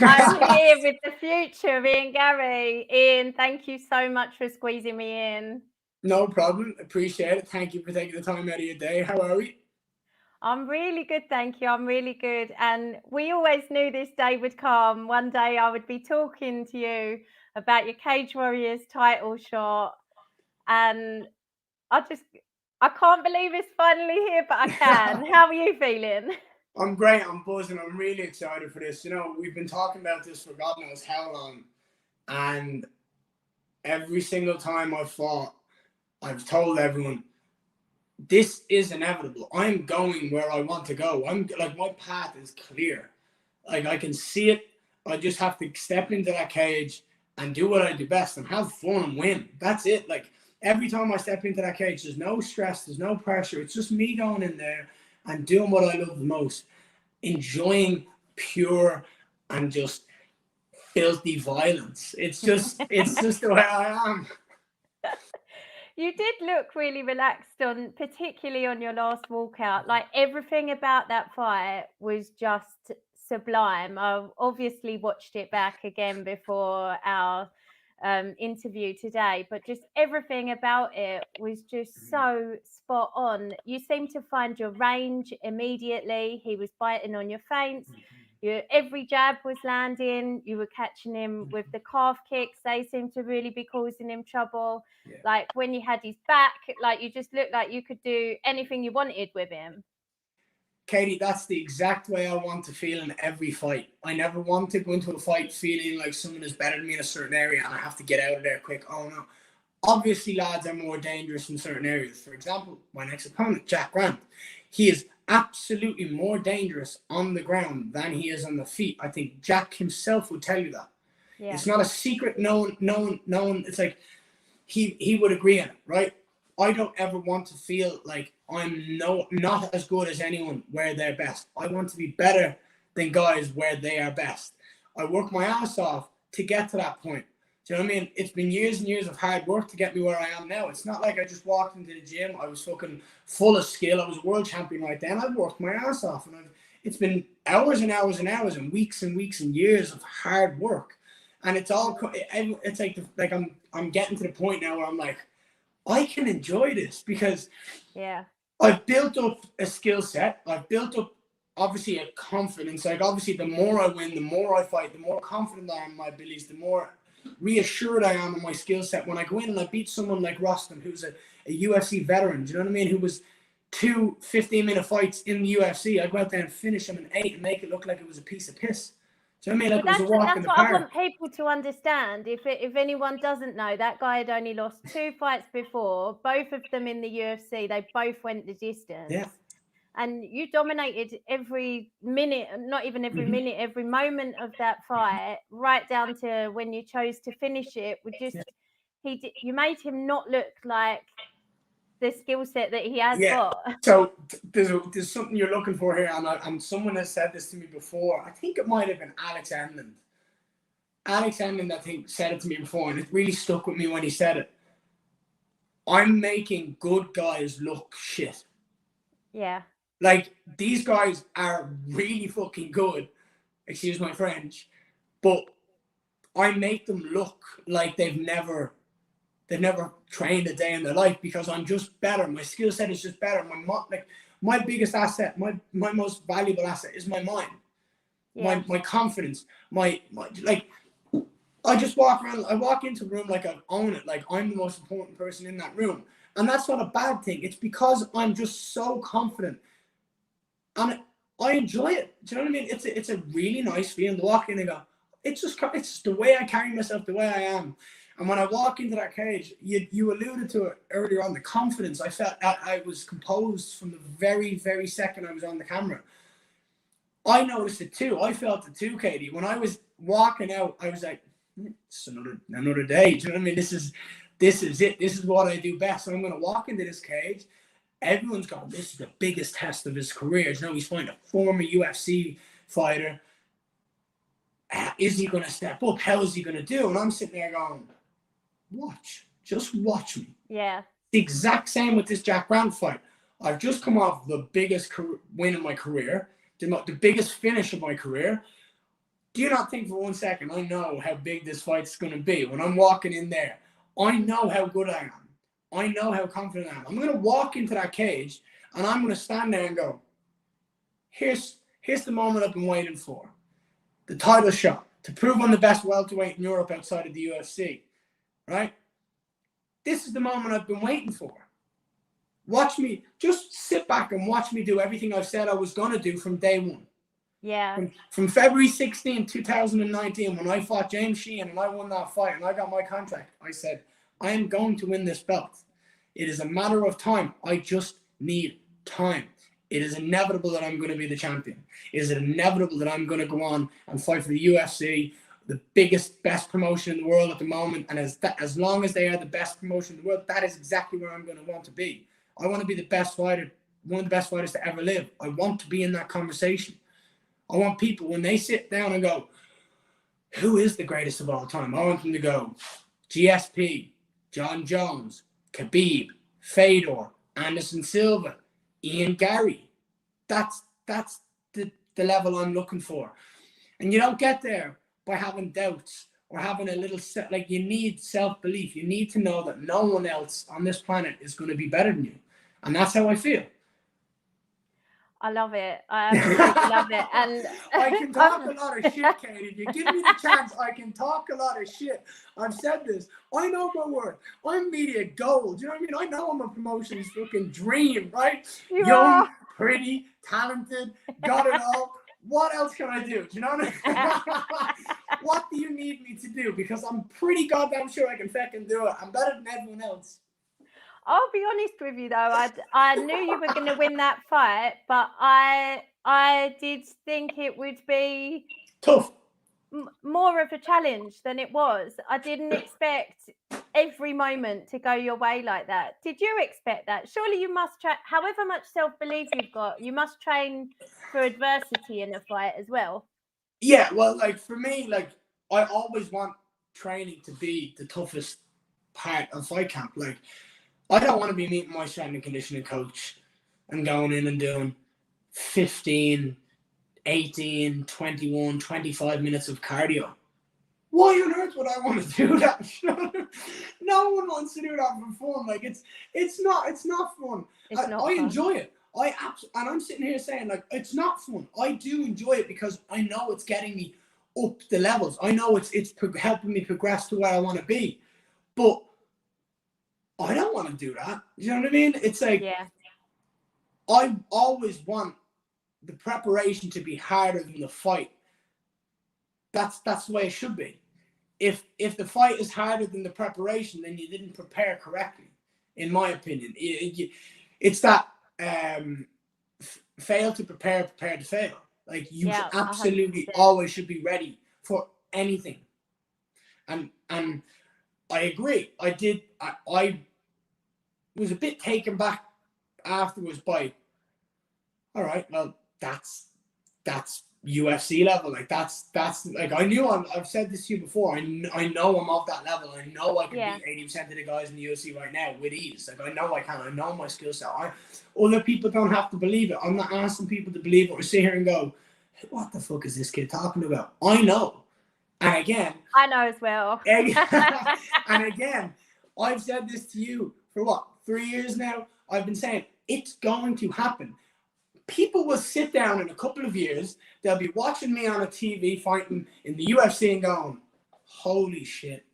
I'm here with the future of Ian Garry. Ian, thank you so much for squeezing me in. No problem. Appreciate it. Thank you for taking the time out of your day. How are we? I'm really good, thank you. I'm really good. And we always knew this day would come. One day I would be talking to you about your Cage Warriors title shot. And I can't believe it's finally here, but I can. How are you feeling? I'm great. I'm buzzing. I'm really excited for this. You know, we've been talking about this for God knows how long. And every single time I've fought, I've told everyone, this is inevitable. I'm going where I want to go. I'm like, my path is clear. Like, I can see it. I just have to step into that cage and do what I do best and have fun and win. That's it. Like, every time I step into that cage, there's no stress, there's no pressure. It's just me going in there and doing what I love the most, enjoying pure and just filthy violence. It's just the way I am. You did look really relaxed particularly on your last walkout. Like everything about that fight was just sublime. I've obviously watched it back again before our interview today, but just everything about it was just so spot on. You seemed to find your range immediately. He was biting on your feints. Every jab was landing. You were catching him with the calf kicks. They seemed to really be causing him trouble. Yeah. Like when you had his back, like you just looked like you could do anything you wanted with him. Katie, that's the exact way I want to feel in every fight. I never want to go into a fight feeling like someone is better than me in a certain area and I have to get out of there quick. Oh no. Obviously, lads are more dangerous in certain areas. For example, my next opponent, Jack Grant, he is absolutely more dangerous on the ground than he is on the feet. I think Jack himself would tell you that. Yeah. It's not a secret. Known. It's like he would agree on it, right? I don't ever want to feel like I'm not as good as anyone where they're best. I want to be better than guys where they are best. I work my ass off to get to that point. Do you know what I mean? It's been years and years of hard work to get me where I am now. It's not like I just walked into the gym. I was fucking full of skill. I was a world champion right then. I've worked my ass off, and it's been hours and hours and hours and weeks and years of hard work. And it's like I'm getting to the point now where I'm like, I can enjoy this because I've built up a skill set. I've built up obviously a confidence. Like obviously the more I win, the more I fight, the more confident I am in my abilities, the more reassured I am in my skill set. When I go in and I beat someone like Rostam, who's a UFC veteran, do you know what I mean? Who was 2 15-minute fights in the UFC. I go out there and finish him in 8 and make it look like it was a piece of piss. Do you know what I mean? Like it was a walk in the park. That's what I want people to understand. If anyone doesn't know, that guy had only lost 2 fights before, both of them in the UFC. They both went the distance. Yeah. And you dominated every minute, not even every minute, every moment of that fight, right down to when you chose to finish it. You made him not look like the skill set that he has got. So there's something you're looking for here, and someone has said this to me before. I think it might have been Alex Enman. Alex Enman, I think, said it to me before, and it really stuck with me when he said it. I'm making good guys look shit. Yeah. Like, these guys are really fucking good, excuse my French, but I make them look like they've never trained a day in their life because I'm just better. My skill set is just better. My biggest asset, my most valuable asset is my mind, my confidence, my like. I just walk around. I walk into a room like I own it, like I'm the most important person in that room, and that's not a bad thing. It's because I'm just so confident. And I enjoy it. Do you know what I mean? It's a really nice feeling to walk in and go, it's just the way I carry myself, the way I am. And when I walk into that cage, you alluded to it earlier on, the confidence. I felt I was composed from the very, very second I was on the camera. I noticed it too. I felt it too, Katie. When I was walking out, I was like, it's another day. Do you know what I mean? This is it. This is what I do best. And I'm going to walk into this cage. Everyone's going, this is the biggest test of his career. You know, he's fighting a former UFC fighter. Is he going to step up? How is he going to do? And I'm sitting there going, just watch me. Yeah. The exact same with this Jack Grant fight. I've just come off the biggest win in my career, the biggest finish of my career. Do you not think for 1 second I know how big this fight's going to be? When I'm walking in there, I know how good I am. I know how confident I am. I'm going to walk into that cage and I'm going to stand there and go, here's the moment I've been waiting for. The title shot to prove I'm the best welterweight in Europe outside of the UFC, right? This is the moment I've been waiting for. Watch me, just sit back and watch me do everything I've said I was going to do from day one. Yeah. From February 16, 2019, when I fought James Sheehan and I won that fight and I got my contract, I said, I am going to win this belt. It is a matter of time. I just need time. It is inevitable that I'm going to be the champion. It is inevitable that I'm going to go on and fight for the UFC, the biggest, best promotion in the world at the moment. And as long as they are the best promotion in the world, that is exactly where I'm going to want to be. I want to be the best fighter, one of the best fighters to ever live. I want to be in that conversation. I want people, when they sit down and go, who is the greatest of all time? I want them to go, GSP, John Jones, Khabib, Fedor, Anderson Silva, Ian Garry. That's the level I'm looking for. And you don't get there by having doubts or having a little like, you need self-belief. You need to know that no one else on this planet is going to be better than you. And that's how I feel. I love it. I absolutely love it. And I can talk a lot of shit, Katie. If you give me the chance, I can talk a lot of shit. I've said this. I know my worth. I'm media gold. You know what I mean? I know I'm a promotion's fucking dream, right? You Young, are. pretty, talented, got it all. What else can I do? Do you know what I mean? What do you need me to do? Because I'm pretty goddamn sure I can fucking do it. I'm better than everyone else. I'll be honest with you though, I knew you were going to win that fight, but I did think it would be tough, more of a challenge than it was. I didn't expect every moment to go your way like that. Did you expect that? Surely you must however much self-belief you've got, you must train for adversity in a fight as well. Yeah, well, like for me, like I always want training to be the toughest part of fight camp. Like I don't want to be meeting my strength and conditioning coach and going in and doing 15, 18, 21, 25 minutes of cardio. Why on earth would I want to do that? No one wants to do that for fun. Like it's not fun. I enjoy it. And I'm sitting here saying like it's not fun. I do enjoy it because I know it's getting me up the levels. I know it's helping me progress to where I want to be. But I don't want to do that. You know what I mean? It's like, yeah. I always want the preparation to be harder than the fight. That's the way it should be. If the fight is harder than the preparation, then you didn't prepare correctly, in my opinion. It's that fail to prepare, prepare to fail. Like you absolutely 100%. Always should be ready for anything. And I agree. I was a bit taken back afterwards by, all right, well, that's UFC level. Like that's like I knew I've said this to you before. I know I'm off that level. I know I can beat 80% of the guys in the UFC right now with ease. Like I know I can. I know my skill set. Other people don't have to believe it. I'm not asking people to believe it or sit here and go, what the fuck is this kid talking about? I know. And again, I know as well. And again, I've said this to you for what, 3 years now? I've been saying it's going to happen. People will sit down in a couple of years, they'll be watching me on a TV fighting in the UFC and going, holy shit,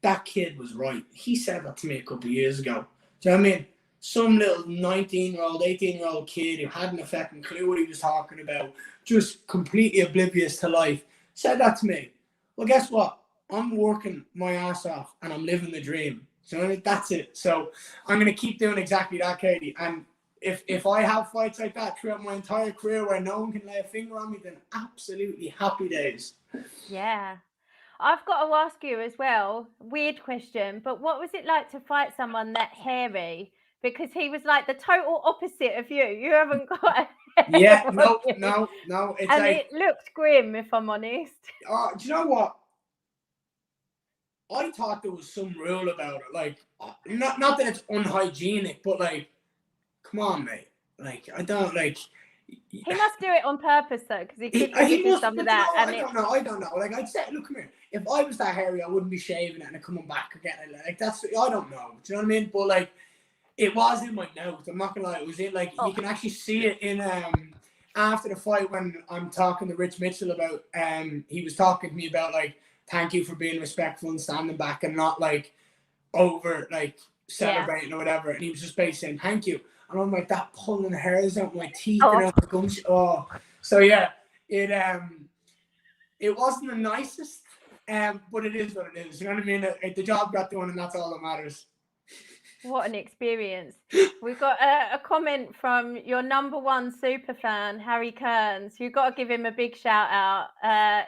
that kid was right. He said that to me a couple of years ago. Do you know what I mean? Some little 19-year-old, 18-year-old kid who hadn't a fucking clue what he was talking about, just completely oblivious to life, said that to me. Well, guess what? I'm working my ass off and I'm living the dream. So that's it. So I'm going to keep doing exactly that, Katie. And if I have fights like that throughout my entire career where no one can lay a finger on me, then absolutely happy days. Yeah. I've got to ask you as well, weird question, but what was it like to fight someone that hairy? Because he was like the total opposite of you. You haven't got a Yeah, no. It's and like, it looked grim, if I'm honest. Do you know what? I thought there was some rule about it. Like, not that it's unhygienic, but like, come on, mate. Like, I don't like. He must do it on purpose though, because he could be using some of that. I don't know. Like I'd say, look, come here. If I was that hairy, I wouldn't be shaving it and coming back again. Like that's, I don't know. Do you know what I mean? But like, it was in my notes. I'm not gonna lie. It was in like, you can actually see it in after the fight when I'm talking to Rich Mitchell about he was talking to me about like, thank you for being respectful and standing back and not like over like celebrating or whatever. And he was just basically saying thank you. And I'm like, that pulling the hairs out my teeth and out the gums. Oh, so yeah, it wasn't the nicest, but it is what it is. You know what I mean? The job got done, and that's all that matters. What an experience. We've got a comment from your #1 super fan, Harry Kearns. You've got to give him a big shout out.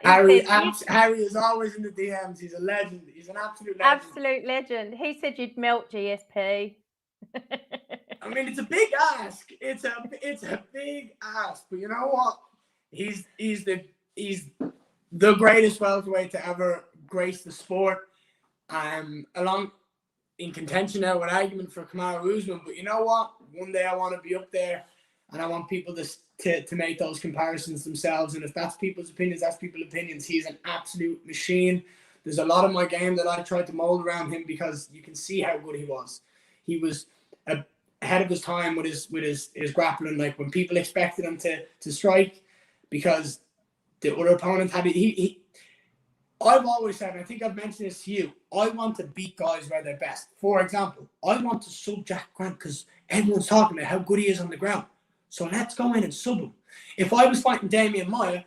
Harry is always in the DMs. He's a legend. He's an absolute legend. Absolute legend. He said you'd melt GSP. I mean, it's a big ask. It's a big ask. But you know what? He's the greatest welterweight to ever grace the sport. Along in contention now with argument for Kamaru Usman. But you know what? One day I want to be up there, and I want people to make those comparisons themselves. And if that's people's opinions, that's people's opinions. He's an absolute machine. There's a lot of my game that I tried to mold around him because you can see how good he was. He was ahead of his time with his grappling. Like when people expected him to strike, because the other opponent had it. I've always said, and I think I've mentioned this to you, I want to beat guys where they're best. For example, I want to sub Jack Grant because everyone's talking about how good he is on the ground. So let's go in and sub him. If I was fighting Damian Maia,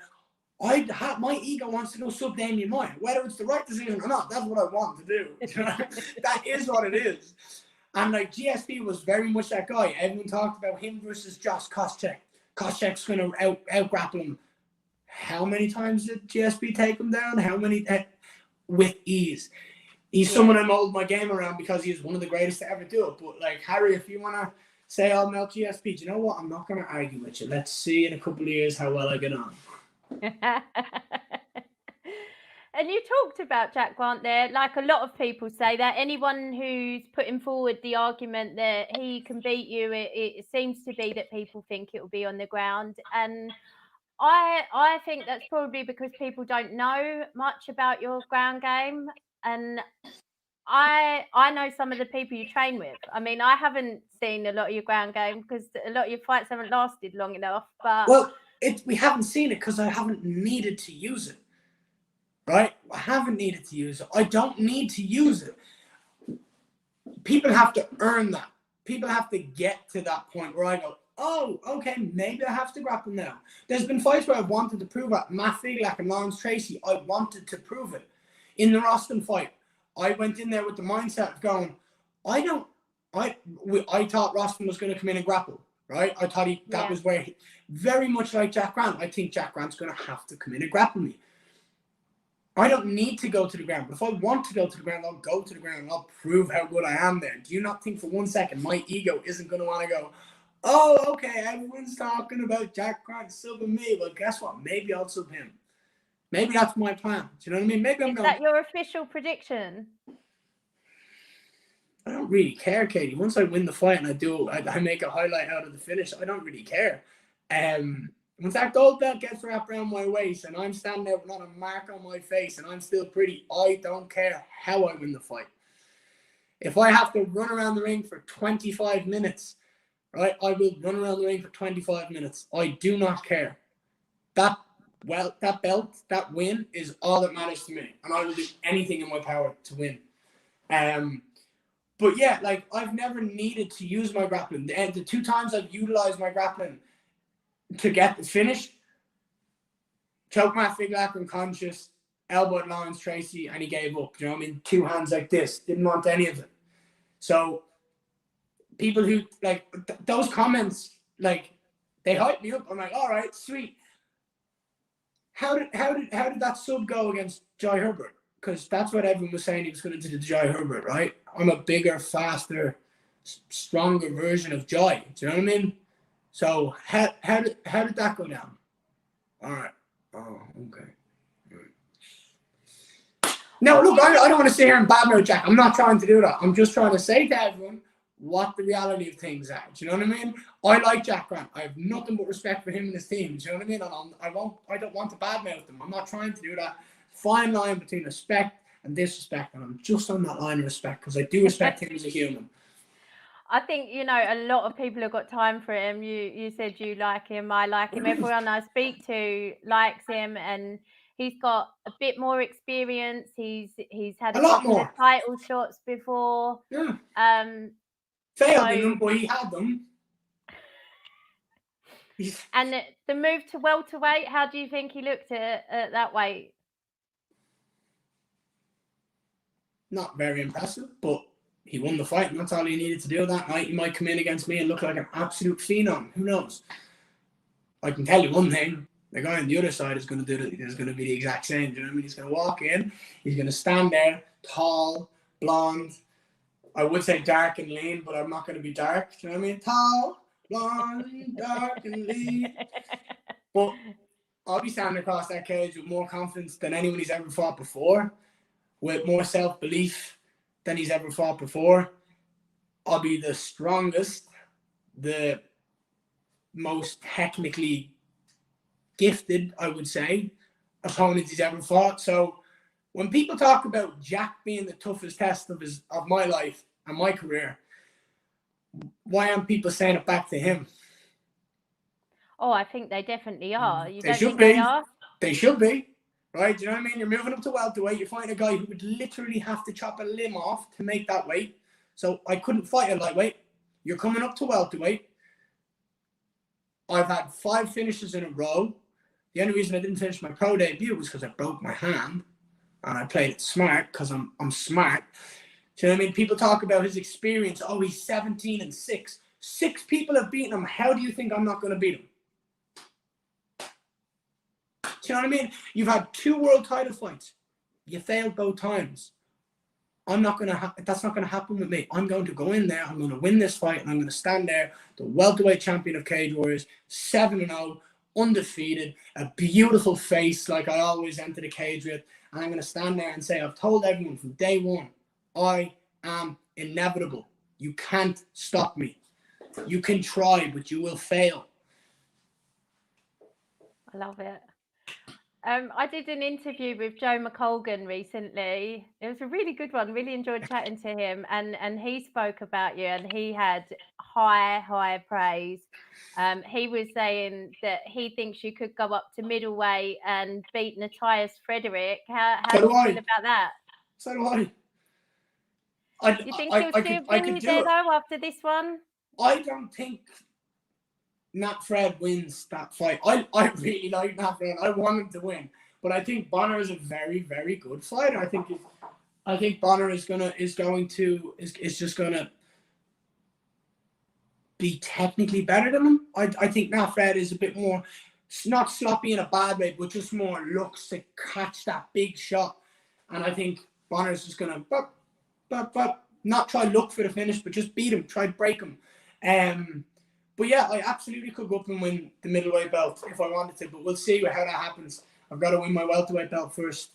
my ego wants to go sub Damian Maia. Whether it's the right decision or not, that's what I want to do. That is what it is. And like GSP was very much that guy. Everyone talked about him versus Josh Koscheck. Koscheck's going to out grapple him. How many times did GSP take him down? How many? With ease. He's someone I mold my game around because he's one of the greatest to ever do it. But like, Harry, if you want to say I'll melt GSP, do you know what? I'm not going to argue with you. Let's see in a couple of years how well I get on. And you talked about Jack Grant there. Like a lot of people say that anyone who's putting forward the argument that he can beat you, it seems to be that people think it will be on the ground. And I think that's probably because people don't know much about your ground game. And I know some of the people you train with. I mean, I haven't seen a lot of your ground game because a lot of your fights haven't lasted long enough. But we haven't seen it because I haven't needed to use it. Right? I haven't needed to use it. I don't need to use it. People have to earn that. People have to get to that point where I go, oh, okay, maybe I have to grapple now. There's been fights where I've wanted to prove it. Matt Figlak and Lawrence Tracy, I wanted to prove it. In the Roston fight, I went in there with the mindset of going, I thought Roston was going to come in and grapple, right? I thought that was where very much like Jack Grant. I think Jack Grant's going to have to come in and grapple me. I don't need to go to the ground, but if I want to go to the ground, I'll go to the ground and I'll prove how good I am there. Do you not think for 1 second my ego isn't going to want to go, oh, okay, everyone's talking about Jack Grant subbing me. Well, guess what? Maybe I'll sub him. Maybe that's my plan. Do you know what I mean? Maybe I'm going. Is that your official prediction? I don't really care, Katie. Once I win the fight and I make a highlight out of the finish, I don't really care. Once that gold belt gets wrapped around my waist and I'm standing there with not a mark on my face and I'm still pretty, I don't care how I win the fight. If I have to run around the ring for 25 minutes, right, I will run around the ring for 25 minutes. I do not care. That belt, that win is all that matters to me. And I will do anything in my power to win. But yeah, like I've never needed to use my grappling. The 2 times I've utilized my grappling to get the finish, choke Matt Figlak unconscious, elbowed Lawrence Tracy, and he gave up. You know what I mean? 2 hands like this. Didn't want any of it. So people who like those comments, like they hype me up. I'm like, all right, sweet. How did that sub go against Jai Herbert? Because that's what everyone was saying he was going to do to Jai Herbert, right? I'm a bigger, faster, stronger version of Jai. Do you know what I mean? So how did that go down? All right. Oh, okay. No, look, I don't want to sit here and badmouth Jack. I'm not trying to do that. I'm just trying to say to everyone, what the reality of things are. Do you know what I mean? I like Jack Grant. I have nothing but respect for him and his team. Do you know what I mean? And I don't want to badmouth them. I'm not trying to do that. Fine line between respect and disrespect, and I'm just on that line of respect because I do respect him as a human. I think, you know, a lot of people have got time for him. You said you like him. I like him. Everyone I speak to likes him, and he's got a bit more experience. He's had a couple of title shots before. Yeah. Failed in them, but he had them. And the move to welterweight, how do you think he looked at that weight? Not very impressive, but he won the fight, and that's all he needed to do that night. He might come in against me and look like an absolute phenom. Who knows? I can tell you one thing. The guy on the other side is going to be the exact same. Do you know what I mean? He's going to walk in. He's going to stand there, tall, blonde. I would say dark and lean, but I'm not going to be dark. Do you know what I mean? Tall, blonde, dark and lean. But I'll be standing across that cage with more confidence than anyone he's ever fought before, with more self-belief than he's ever fought before. I'll be the strongest, the most technically gifted, I would say, opponent he's ever fought. So when people talk about Jack being the toughest test of my life and my career, why aren't people saying it back to him? Oh, I think they definitely are. You they don't should think be. They are? They should be. Right? Do you know what I mean? You're moving up to welterweight. You're fighting a guy who would literally have to chop a limb off to make that weight. So I couldn't fight a lightweight. You're coming up to welterweight. I've had 5 finishes in a row. The only reason I didn't finish my pro debut was because I broke my hand. And I played it smart because I'm smart. Do you know what I mean? People talk about his experience. Oh, he's 17-6. 6 people have beaten him. How do you think I'm not going to beat him? Do you know what I mean? You've had 2 world title fights. You failed both times. That's not going to happen with me. I'm going to go in there. I'm going to win this fight, and I'm going to stand there, the welterweight champion of Cage Warriors, 7-0, undefeated, a beautiful face like I always enter the cage with. And I'm going to stand there and say, I've told everyone from day one, I am inevitable. You can't stop me. You can try, but you will fail. I love it. I did an interview with Joe McColgan recently. It was a really good one. Really enjoyed chatting to him, and he spoke about you, and he had high praise. He was saying that he thinks you could go up to middleweight and beat Matthias Frederick. How do you feel about that? So do I. Do you think he'll still win you there though after this one? I don't think Nat Fred wins that fight. I really like Nat Fred. I want him to win, but I think Bonner is a very, very good fighter. I think Bonner is just gonna be technically better than him. I think Nat Fred is a bit more, not sloppy in a bad way, but just more looks to catch that big shot. And I think Bonner is just gonna not try look for the finish, but just beat him, try break him. But yeah, I absolutely could go up and win the middleweight belt if I wanted to, but we'll see how that happens. I've got to win my welterweight belt first.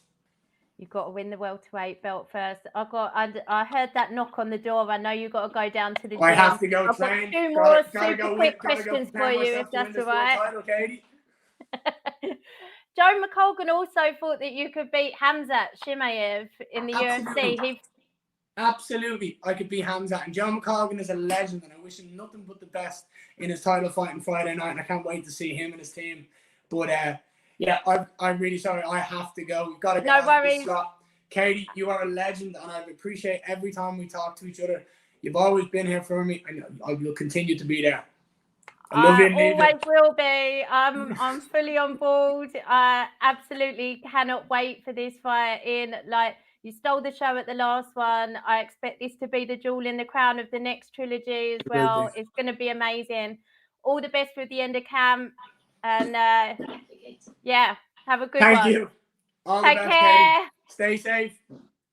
You've got to win the welterweight belt first. I heard that knock on the door. I know you've got to go down to the gym. I have to go train. I've got 2 more super quick questions for you, if that's all right. Joe McColgan also thought that you could beat Hamzat Chimaev in the UFC. Absolutely, I could beat Hamzat. And Joe McColgan is a legend, and I wish him nothing but the best in his title fight on Friday night. And I can't wait to see him and his team. But yeah, I'm really sorry. I have to go. We've got to get no worries. This slot. Katie, you are a legend, and I appreciate every time we talk to each other. You've always been here for me, and I will continue to be there. I love you. Always will be. I'm fully on board. I absolutely cannot wait for this fight. Ian, you stole the show at the last one. I expect this to be the jewel in the crown of the next trilogy as well. It's going to be amazing. All the best with the end of camp. And yeah, have a good one. Thank you. All Take the best, care. Katie. Stay safe.